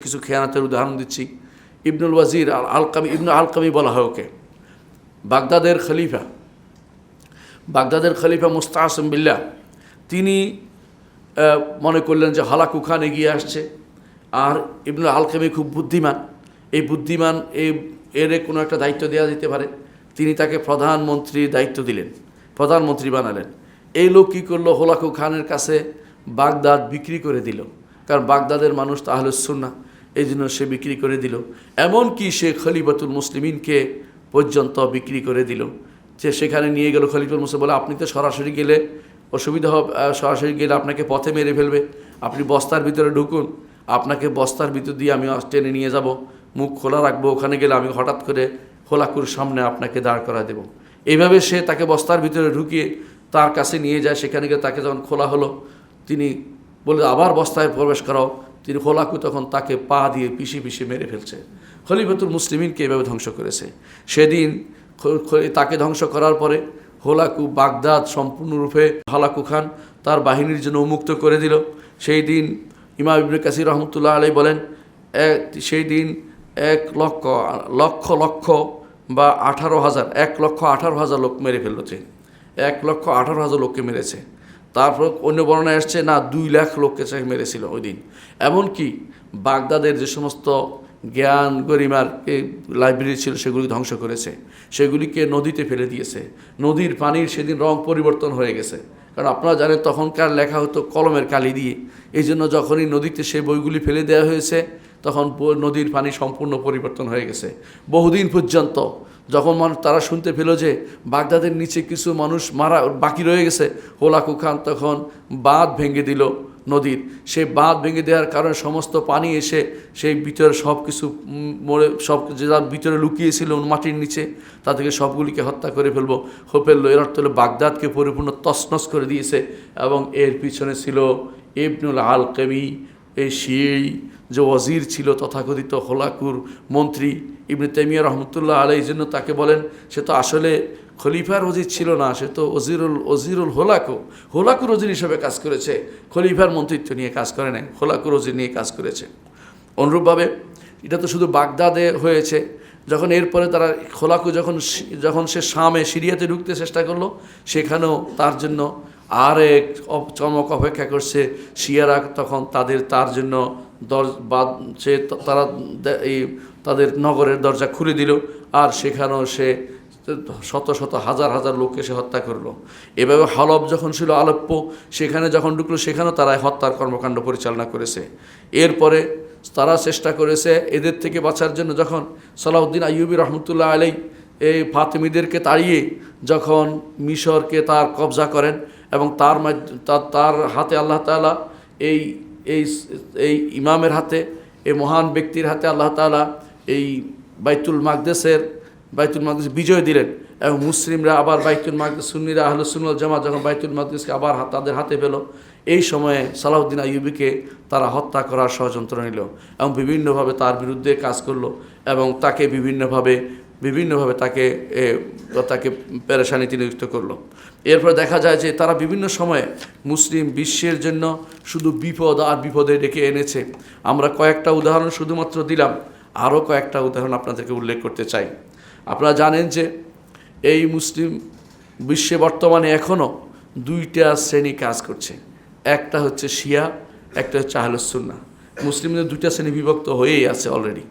কিছু খেয়ানাতের উদাহরণ দিচ্ছি। ইবনুল ওয়াজির আলকামি, ইবনু আলকামি বলা হয় ওকে। বাগদাদের খলিফা মুস্তাসিম বিল্লাহ তিনি মনে করলেন যে হালাকু খান এগিয়ে আসছে, আর ইবনুল আলকামি খুব বুদ্ধিমান, এই বুদ্ধিমান এর কোনো একটা দায়িত্ব দেওয়া যেতে পারে। তিনি তাকে প্রধানমন্ত্রীর দায়িত্ব দিলেন, প্রধানমন্ত্রী বানালেন। এই লোক কী করলো, হলাকু খানের কাছে বাগদাদ বিক্রি করে দিল, কারণ বাগদাদের মানুষ তো আহলুস সুন্নাহ, এই জন্য সে বিক্রি করে দিল। এমনকি সে খলিফাতুল মুসলিমিনকে পর্যন্ত বিক্রি করে দিল, যে সেখানে নিয়ে গেল। খলিফাতুল মুসলিম বলে, আপনি তো সরাসরি গেলে অসুবিধা হবে, সরাসরি গেলে আপনাকে পথে মেরে ফেলবে, আপনি বস্তার ভিতরে ঢুকুন, আপনাকে বস্তার ভিতর দিয়ে আমি টেনে নিয়ে যাব, মুখ খোলা রাখবো, ওখানে গেলে আমি হঠাৎ করে হোলাকুর সামনে আপনাকে দাঁড় করা দেব। এইভাবে সে তাকে বস্তার ভিতরে ঢুকিয়ে তার কাছে নিয়ে যায়। সেখানে গিয়ে তাকে যখন খোলা হলো, তিনি বলে আবার বস্তায় প্রবেশ করাও, তিনি হোলাকু তখন তাকে পা দিয়ে পিষে মেরে ফেলছে। খলিফাতুল মুসলিমিনকে এভাবে ধ্বংস করেছে। সেদিন তাকে ধ্বংস করার পরে হোলাকু বাগদাদ সম্পূর্ণরূপে হলাকু খান তার বাহিনীর জন্য উন্মুক্ত করে দিল। সেই দিন ইমাম ইবনে কাসির রহমতুল্লাহ আলাইহি বলেন, সেই দিন 1,00,000 বা 18,000, 1,18,000 লোক মেরে ফেলছে, 1,18,000 লোককে মেরেছে। তারপর অন্য বর্ণনায় আসছে না 2 লাখ লোককে সে মেরেছিল ওই দিন। এমনকি বাগদাদের যে সমস্ত জ্ঞান গরিমার লাইব্রেরি ছিল সেগুলি ধ্বংস করেছে, সেগুলিকে নদীতে ফেলে দিয়েছে। নদীর পানির সেদিন রং পরিবর্তন হয়ে গেছে, কারণ আপনারা জানেন তখনকার লেখা হতো কলমের কালি দিয়ে। এই জন্য যখনই নদীতে সেই বইগুলি ফেলে দেওয়া হয়েছে, তখন নদীর পানি সম্পূর্ণ পরিবর্তন হয়ে গেছে। বহুদিন পর্যন্ত যখন তারা শুনতে পেল যে বাগদাদের নিচে কিছু মানুষ মারা বাকি রয়ে গেছে, হোলাকু খান তখন বাঁধ ভেঙে দিল নদীর। সেই বাঁধ ভেঙে দেওয়ার কারণে সমস্ত পানি এসে সেই ভিতরে সব কিছু সব যার ভিতরে লুকিয়েছিল মাটির নিচে, তাদেরকে সবগুলিকে হত্যা করে ফেললো। এর অর্থ হলো বাগদাদকে পরিপূর্ণ তছনছ করে দিয়েছে। এবং এর পিছনে ছিল ইবনুল আলকামি, এই শিই যে ওয়াজির ছিল তথাকথিত হোলাকুর মন্ত্রী। ইবনে তাইমিয়া রহমতুল্লাহ আলাইহির জন্য তাকে বলেন, সে তো আসলে খলিফার ওজির ছিল না, সে তো ওজিরুল হোলাকুর ওজির হিসেবে কাজ করেছে, খলিফার মন্ত্রিত্ব নিয়ে কাজ করে নাই, হোলাকুর ওজির নিয়ে কাজ করেছে। অনুরূপভাবে এটা তো শুধু বাগদাদে হয়েছে। যখন এরপরে তারা হোলাকু যখন সে শামে সিরিয়াতে ঢুকতে চেষ্টা করলো, সেখানেও তার জন্য আরেক চমক অপেক্ষা করছে। শিয়ারা তখন তার জন্য তাদের নগরের দরজা খুলে দিল, আর সেখানেও সে শত শত হাজার হাজার লোককে সে হত্যা করলো। এভাবে হলব যখন ছিল আলেপ্পো, সেখানে যখন ঢুকলো, সেখানেও তারা হত্যার কর্মকাণ্ড পরিচালনা করেছে। এরপরে তারা চেষ্টা করেছে এদের থেকে বাঁচার জন্য। যখন সালাউদ্দিন আইয়ুবী রহমতুল্লাহ আলাইহি এই ফাতেমিদেরকে তাড়িয়ে যখন মিশরকে তার কবজা করেন, এবং তার হাতে আল্লাহ তাআলা এই ইমামের হাতে, এই মহান ব্যক্তির হাতে আল্লাহ তাআলা এই বাইতুল মাকদেস বিজয় দিলেন, এবং মুসলিমরা আবার বাইতুল মাকদেস, সুন্নিরা আহলুস সুন্নাহ ওয়াল জামাত যখন বাইতুল মাকদেসকে আবার তাদের হাতে পেল, এই সময়ে সালাউদ্দিন আইয়ুবীকে তারা হত্যা করার ষড়যন্ত্র নিল এবং বিভিন্নভাবে তার বিরুদ্ধে কাজ করলো, এবং তাকে বিভিন্নভাবে তাকে পেরেশানিতে নিযুক্ত করলো। এরপর দেখা যায় যে তারা বিভিন্ন সময়ে মুসলিম বিশ্বের জন্য শুধু বিপদ আর বিপদে ডেকে এনেছে। আমরা কয়েকটা উদাহরণ শুধুমাত্র দিলাম, আরও কয়েকটা উদাহরণ আপনাদেরকে উল্লেখ করতে চাই। আপনারা জানেন যে এই মুসলিম বিশ্বে বর্তমানে এখনও 2টা শ্রেণী কাজ করছে। একটা হচ্ছে শিয়া, একটা হচ্ছে আহলুস সুন্নাহ। মুসলিমদের 2টা শ্রেণী বিভক্ত হয়েই আছে অলরেডি।